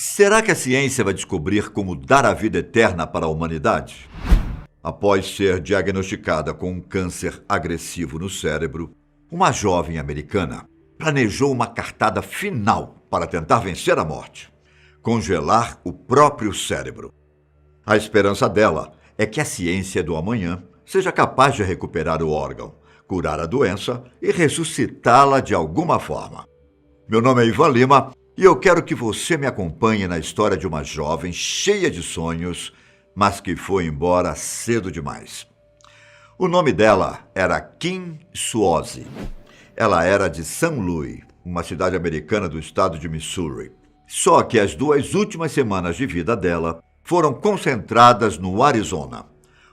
Será que a ciência vai descobrir como dar a vida eterna para a humanidade? Após ser diagnosticada com um câncer agressivo no cérebro, uma jovem americana planejou uma cartada final para tentar vencer a morte: congelar o próprio cérebro. A esperança dela é que a ciência do amanhã seja capaz de recuperar o órgão, curar a doença e ressuscitá-la de alguma forma. Meu nome é Ivan Lima e eu quero que você me acompanhe na história de uma jovem cheia de sonhos, mas que foi embora cedo demais. O nome dela era Kim Suozzi. Ela era de St. Louis, uma cidade americana do estado de Missouri. Só que as 2 últimas semanas de vida dela foram concentradas no Arizona,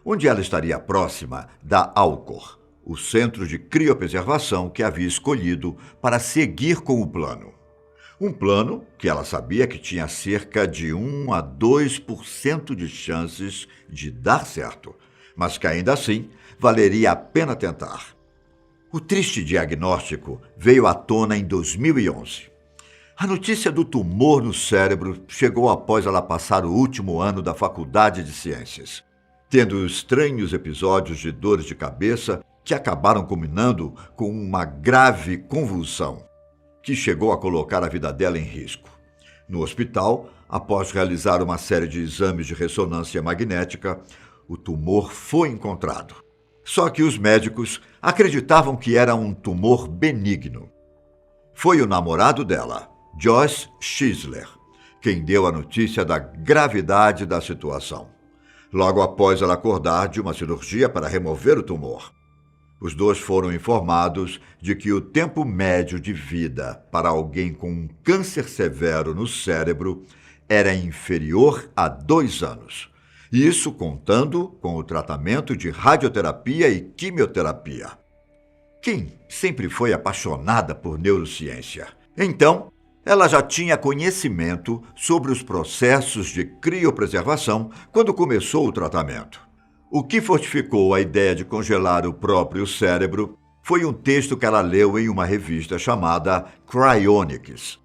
onde ela estaria próxima da Alcor, o centro de criopreservação que havia escolhido para seguir com o plano. Um plano que ela sabia que tinha cerca de 1 a 2% de chances de dar certo, mas que ainda assim valeria a pena tentar. O triste diagnóstico veio à tona em 2011. A notícia do tumor no cérebro chegou após ela passar o último ano da Faculdade de Ciências, tendo estranhos episódios de dores de cabeça que acabaram culminando com uma grave convulsão, que chegou a colocar a vida dela em risco. No hospital, após realizar uma série de exames de ressonância magnética, o tumor foi encontrado. Só que os médicos acreditavam que era um tumor benigno. Foi o namorado dela, Josh Schisler, quem deu a notícia da gravidade da situação, logo após ela acordar de uma cirurgia para remover o tumor. Os dois foram informados de que o tempo médio de vida para alguém com um câncer severo no cérebro era inferior a 2 anos. Isso contando com o tratamento de radioterapia e quimioterapia. Kim sempre foi apaixonada por neurociência. Então, ela já tinha conhecimento sobre os processos de criopreservação quando começou o tratamento. O que fortificou a ideia de congelar o próprio cérebro foi um texto que ela leu em uma revista chamada Cryonics,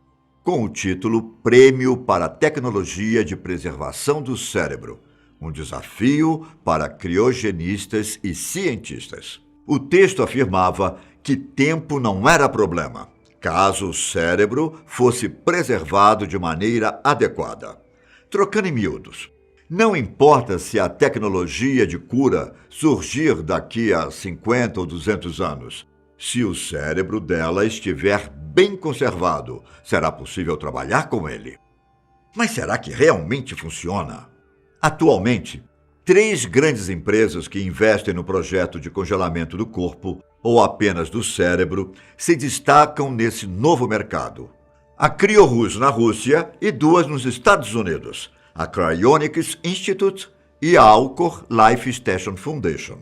com o título Prêmio para a Tecnologia de Preservação do Cérebro, um desafio para criogenistas e cientistas. O texto afirmava que tempo não era problema, caso o cérebro fosse preservado de maneira adequada. Trocando em miúdos, não importa se a tecnologia de cura surgir daqui a 50 ou 200 anos. Se o cérebro dela estiver bem conservado, será possível trabalhar com ele. Mas será que realmente funciona? Atualmente, 3 grandes empresas que investem no projeto de congelamento do corpo, ou apenas do cérebro, se destacam nesse novo mercado. A Criorus na Rússia e 2 nos Estados Unidos, a Cryonics Institute e a Alcor Life Station Foundation.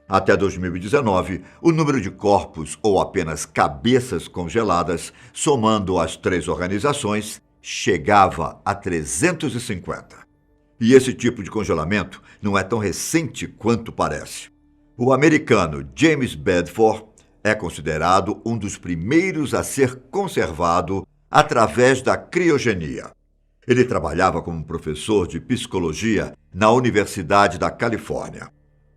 Até 2019, o número de corpos ou apenas cabeças congeladas, somando as 3 organizações, chegava a 350. E esse tipo de congelamento não é tão recente quanto parece. O americano James Bedford é considerado um dos primeiros a ser conservado através da criogenia. Ele trabalhava como professor de psicologia na Universidade da Califórnia,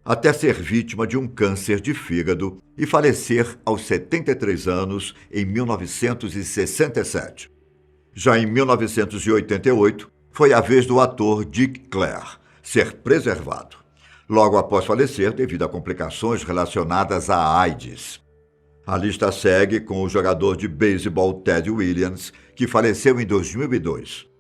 até ser vítima de um câncer de fígado e falecer aos 73 anos em 1967. Já em 1988, foi a vez do ator Dick Clare ser preservado, logo após falecer devido a complicações relacionadas à AIDS. A lista segue com o jogador de beisebol Ted Williams, que faleceu em 2002.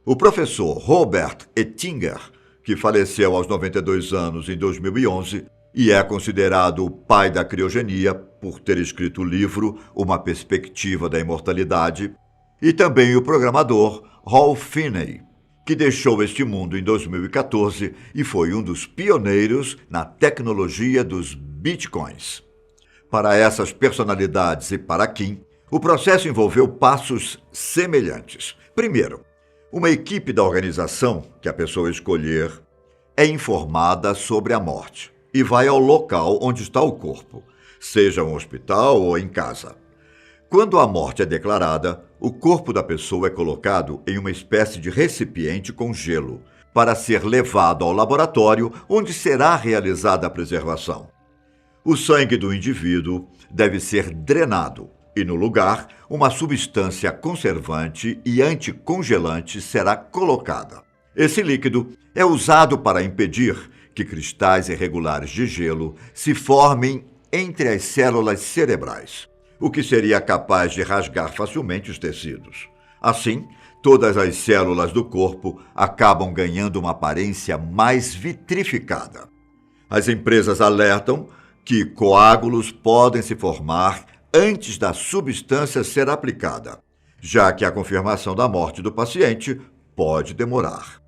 O professor Robert Ettinger, que faleceu aos 92 anos em 2011 e é considerado o pai da criogenia por ter escrito o livro Uma Perspectiva da Imortalidade, e também o programador Hal Finney, que deixou este mundo em 2014 e foi um dos pioneiros na tecnologia dos bitcoins. Para essas personalidades e para Kim, o processo envolveu passos semelhantes. Primeiro, uma equipe da organização que a pessoa escolher é informada sobre a morte e vai ao local onde está o corpo, seja um hospital ou em casa. Quando a morte é declarada, o corpo da pessoa é colocado em uma espécie de recipiente com gelo, para ser levado ao laboratório onde será realizada a preservação. O sangue do indivíduo deve ser drenado e, no lugar, uma substância conservante e anticongelante será colocada. Esse líquido é usado para impedir que cristais irregulares de gelo se formem entre as células cerebrais, o que seria capaz de rasgar facilmente os tecidos. Assim, todas as células do corpo acabam ganhando uma aparência mais vitrificada. As empresas alertam que coágulos podem se formar antes da substância ser aplicada, já que a confirmação da morte do paciente pode demorar.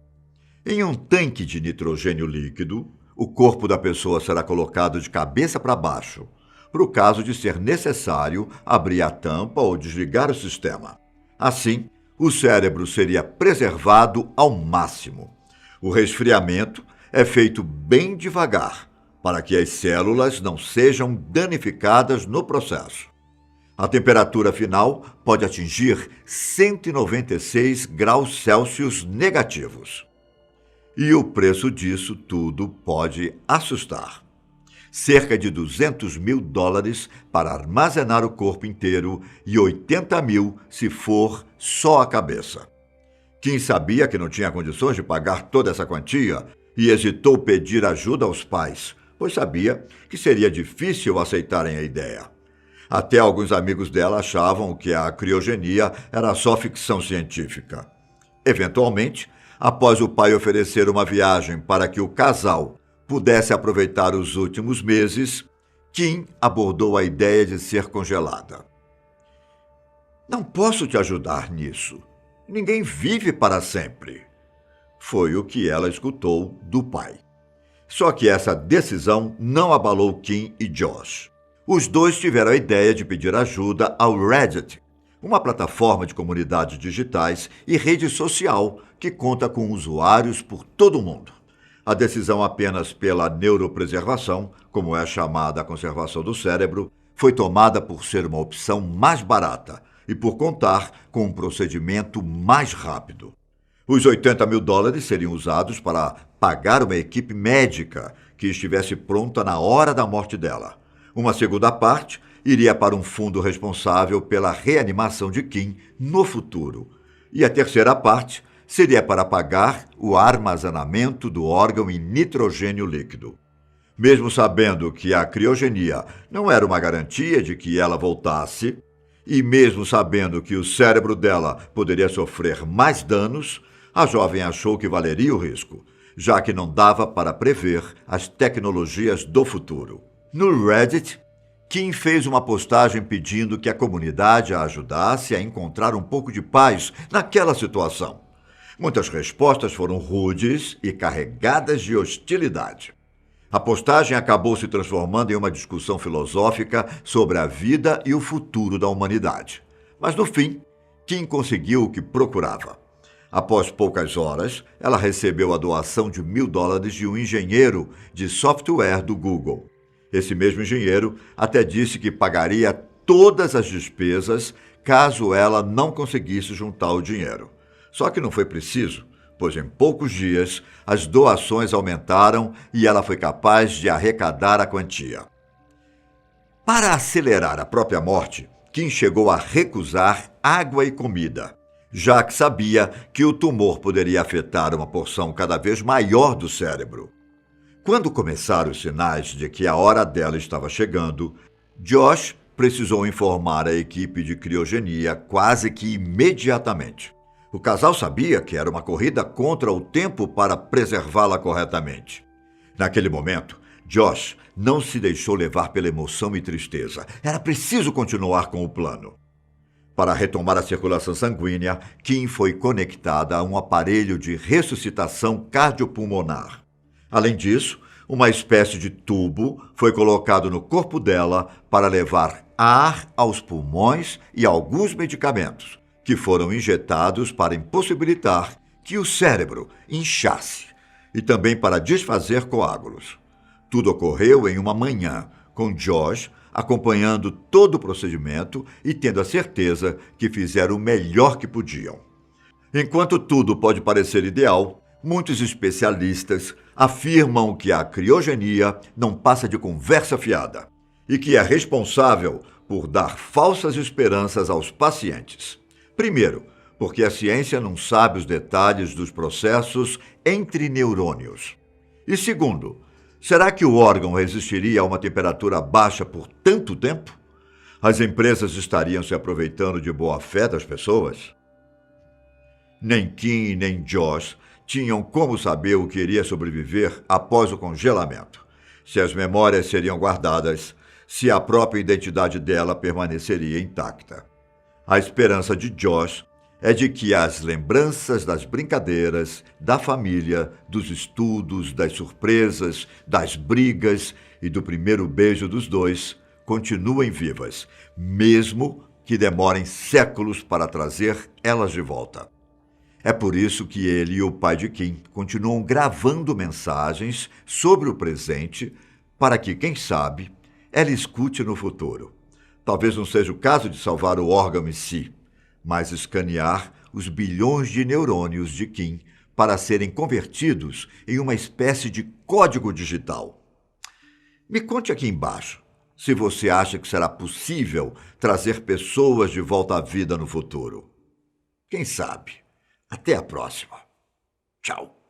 Em um tanque de nitrogênio líquido, o corpo da pessoa será colocado de cabeça para baixo, para o caso de ser necessário abrir a tampa ou desligar o sistema. Assim, o cérebro seria preservado ao máximo. O resfriamento é feito bem devagar, para que as células não sejam danificadas no processo. A temperatura final pode atingir 196 graus Celsius negativos. E o preço disso tudo pode assustar. Cerca de $200 mil para armazenar o corpo inteiro e 80 mil se for só a cabeça. Kim sabia que não tinha condições de pagar toda essa quantia e hesitou pedir ajuda aos pais, pois sabia que seria difícil aceitarem a ideia. Até alguns amigos dela achavam que a criogenia era só ficção científica. Eventualmente, após o pai oferecer uma viagem para que o casal pudesse aproveitar os últimos meses, Kim abordou a ideia de ser congelada. "Não posso te ajudar nisso. Ninguém vive para sempre." Foi o que ela escutou do pai. Só que essa decisão não abalou Kim e Josh. Os dois tiveram a ideia de pedir ajuda ao Reddit, uma plataforma de comunidades digitais e rede social que conta com usuários por todo o mundo. A decisão apenas pela neuropreservação, como é chamada a conservação do cérebro, foi tomada por ser uma opção mais barata e por contar com um procedimento mais rápido. Os $80 mil seriam usados para pagar uma equipe médica que estivesse pronta na hora da morte dela. Uma segunda parte iria para um fundo responsável pela reanimação de Kim no futuro. E a terceira parte seria para pagar o armazenamento do órgão em nitrogênio líquido. Mesmo sabendo que a criogenia não era uma garantia de que ela voltasse, e mesmo sabendo que o cérebro dela poderia sofrer mais danos, a jovem achou que valeria o risco, já que não dava para prever as tecnologias do futuro. No Reddit, Kim fez uma postagem pedindo que a comunidade a ajudasse a encontrar um pouco de paz naquela situação. Muitas respostas foram rudes e carregadas de hostilidade. A postagem acabou se transformando em uma discussão filosófica sobre a vida e o futuro da humanidade. Mas, no fim, Kim conseguiu o que procurava. Após poucas horas, ela recebeu a doação de $1.000 de um engenheiro de software do Google. Esse mesmo engenheiro até disse que pagaria todas as despesas caso ela não conseguisse juntar o dinheiro. Só que não foi preciso, pois em poucos dias as doações aumentaram e ela foi capaz de arrecadar a quantia. Para acelerar a própria morte, Kim chegou a recusar água e comida, já que sabia que o tumor poderia afetar uma porção cada vez maior do cérebro. Quando começaram os sinais de que a hora dela estava chegando, Josh precisou informar a equipe de criogenia quase que imediatamente. O casal sabia que era uma corrida contra o tempo para preservá-la corretamente. Naquele momento, Josh não se deixou levar pela emoção e tristeza. Era preciso continuar com o plano. Para retomar a circulação sanguínea, Kim foi conectada a um aparelho de ressuscitação cardiopulmonar. Além disso, uma espécie de tubo foi colocado no corpo dela para levar ar aos pulmões e alguns medicamentos, que foram injetados para impossibilitar que o cérebro inchasse e também para desfazer coágulos. Tudo ocorreu em uma manhã, com Josh acompanhando todo o procedimento e tendo a certeza que fizeram o melhor que podiam. Enquanto tudo pode parecer ideal, muitos especialistas afirmam que a criogenia não passa de conversa fiada e que é responsável por dar falsas esperanças aos pacientes. Primeiro, porque a ciência não sabe os detalhes dos processos entre neurônios. E segundo, será que o órgão resistiria a uma temperatura baixa por tanto tempo? As empresas estariam se aproveitando de boa-fé das pessoas? Nem Kim nem Josh tinham como saber o que iria sobreviver após o congelamento, se as memórias seriam guardadas, se a própria identidade dela permaneceria intacta. A esperança de Josh é de que as lembranças das brincadeiras, da família, dos estudos, das surpresas, das brigas e do primeiro beijo dos dois continuem vivas, mesmo que demorem séculos para trazer elas de volta. É por isso que ele e o pai de Kim continuam gravando mensagens sobre o presente para que, quem sabe, ela escute no futuro. Talvez não seja o caso de salvar o órgão em si, mas escanear os bilhões de neurônios de Kim para serem convertidos em uma espécie de código digital. Me conte aqui embaixo se você acha que será possível trazer pessoas de volta à vida no futuro. Quem sabe? Até a próxima. Tchau.